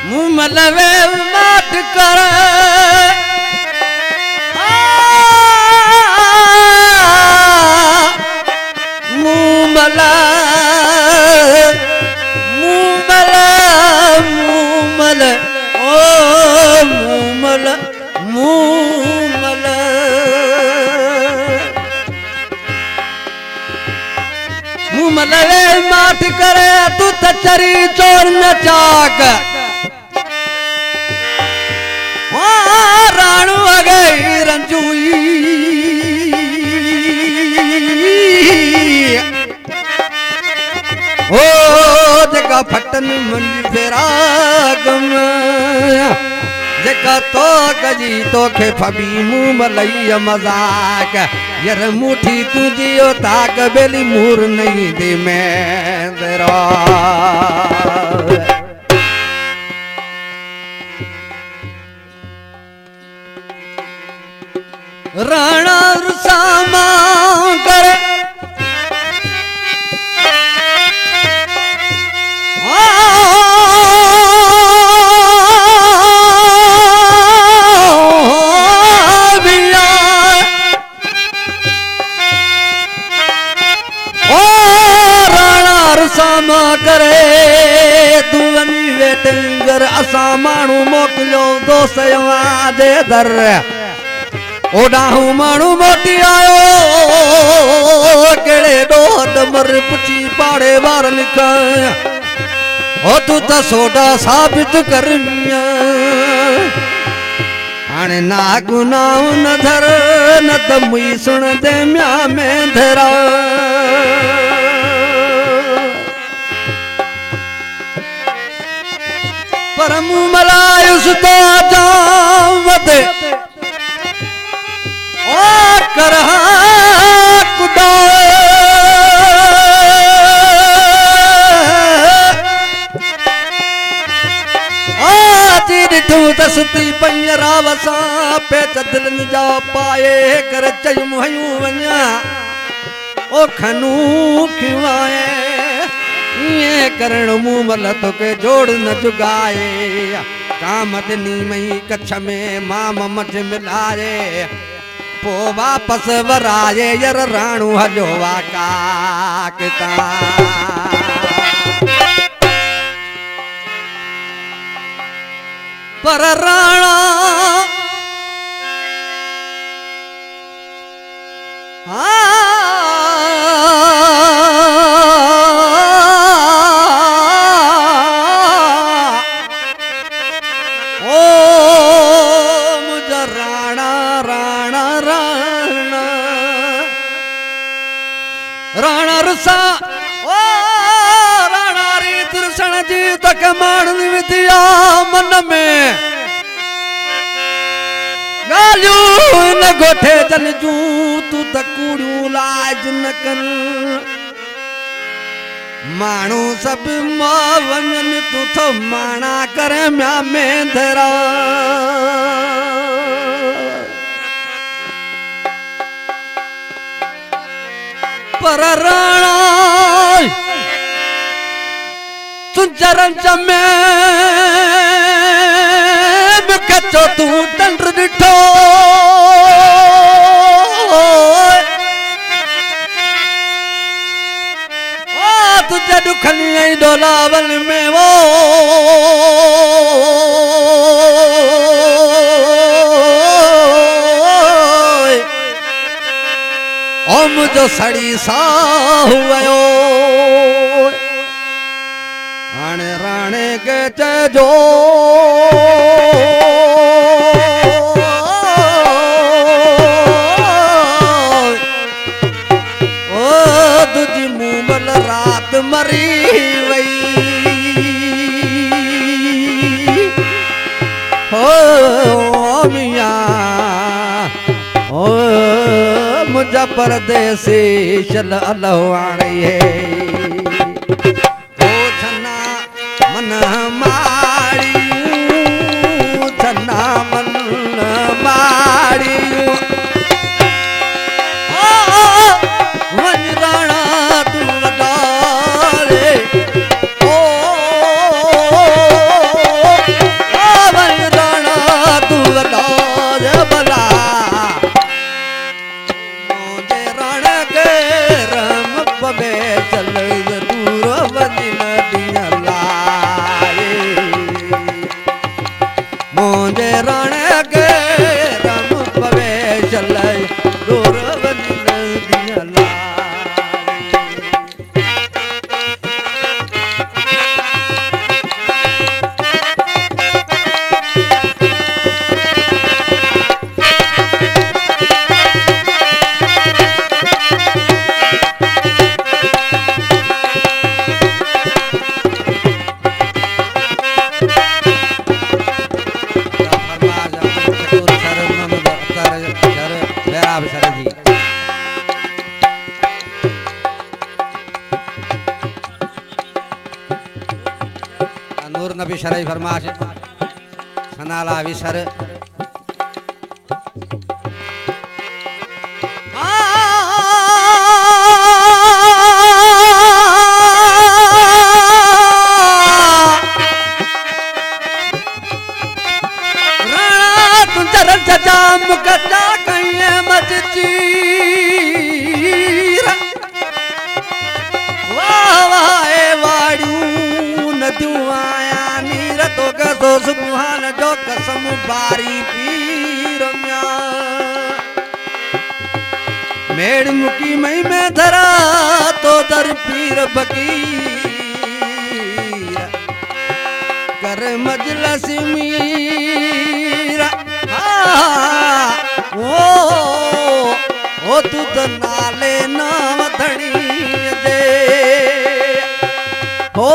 मुँह मलवे मात कर मुँह मला मलवे मात करे तू तचरी चोर न चाक राणू अगे रंजूई ओ जका फटन मंजी फेरा गम जका तो गजी तो खे फबी मुँह मलई मजाक यार मुठी तुझियो ताक बेली मूर नहीं दे मैं तेरा राणा रुसामा करे करे दुवनी वेटिंगर असा मानू मोकलो दोस्त दे दर ओडाहू मानू मोटी आयो केड़े दोस्त मर पुछी पाड़े बार लिख ओ तू तो सोडा साबित कर आने ना गुनाह न धर न त मुई सुन दे म्या में धरा पर मुँह मलायुस तो जावत ओ करहा कुदा ॾिठूं त सुती पंजरा वसा पे चदलनि जा पाए कर चयूं हयूं वञा ओ खनू खिवाए ये करण मुँह मल तो के जोड़ न जुगाए कामदनी मई कच्छ में माम मझ मिलाए पो वापस वराए यर राणू हलो वाका पर राणा राणा रुसा ओ राणा री दर्शन जी तक मान विधिया मन में गालू न गोठे जन जू तू त कूड़ू लाज न कर मानू सब मावंजन तू तो माना करे म्या में धरा पर राणा तुझरन चमे कचो तू टंड दिठो ओ तुझे दुखनी डोलावल में वो ओ मुझो सड़ी सा हुयो आने राणे के तेजो ओ तुझी मुमल रात मरी वई हो मिया ओ मुझा परदेसी चल अल्लाह आणी है ओ छना मन मारी छना मन मारी ओ वन राणा तू वडारे ओ राणे के रम पवे चले दूर बनी नदियां नूर नबी शरई फरमाश सनाला विसर राणा तू चरण जाम कच्चा कहीं मत चीरा वाह वाह वाड़ू नदियों आया नीर तो गो सुबहान जो कसम बारी पीर मेड़ मुकी मई में धरा तो दर पीर फकीर कर मजलस मीरा ओ तू तो नाले नाम धनी दे हो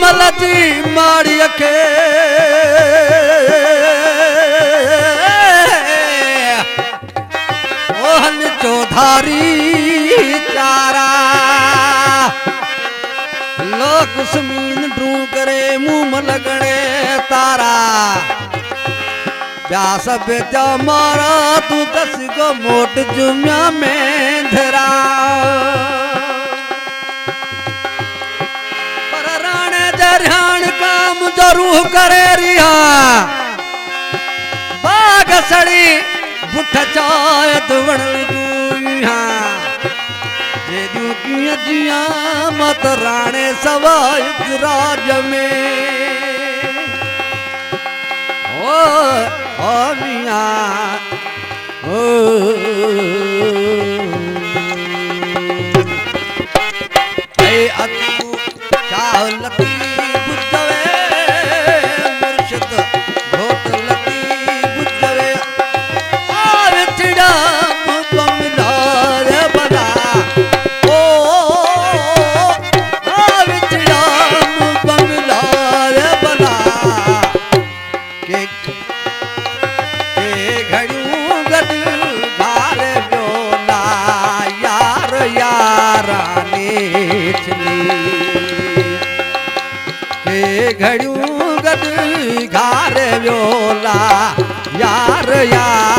मलती माड़ी के ओहन चौधारी चारा लोग जमीन ड्रू करे मुंह लगने तारा प्यास बेचा मारा तू दस गो मोट जुम्या में धरा ध्यान काम जरूर करे रिहा बाग सड़ी बुठ चाय दुवण दूहा जे दू की जिया मत राणे सवाय राज में ओ मिया ओ ए अतु चालती घड़ियों गद घार व्योला यार यार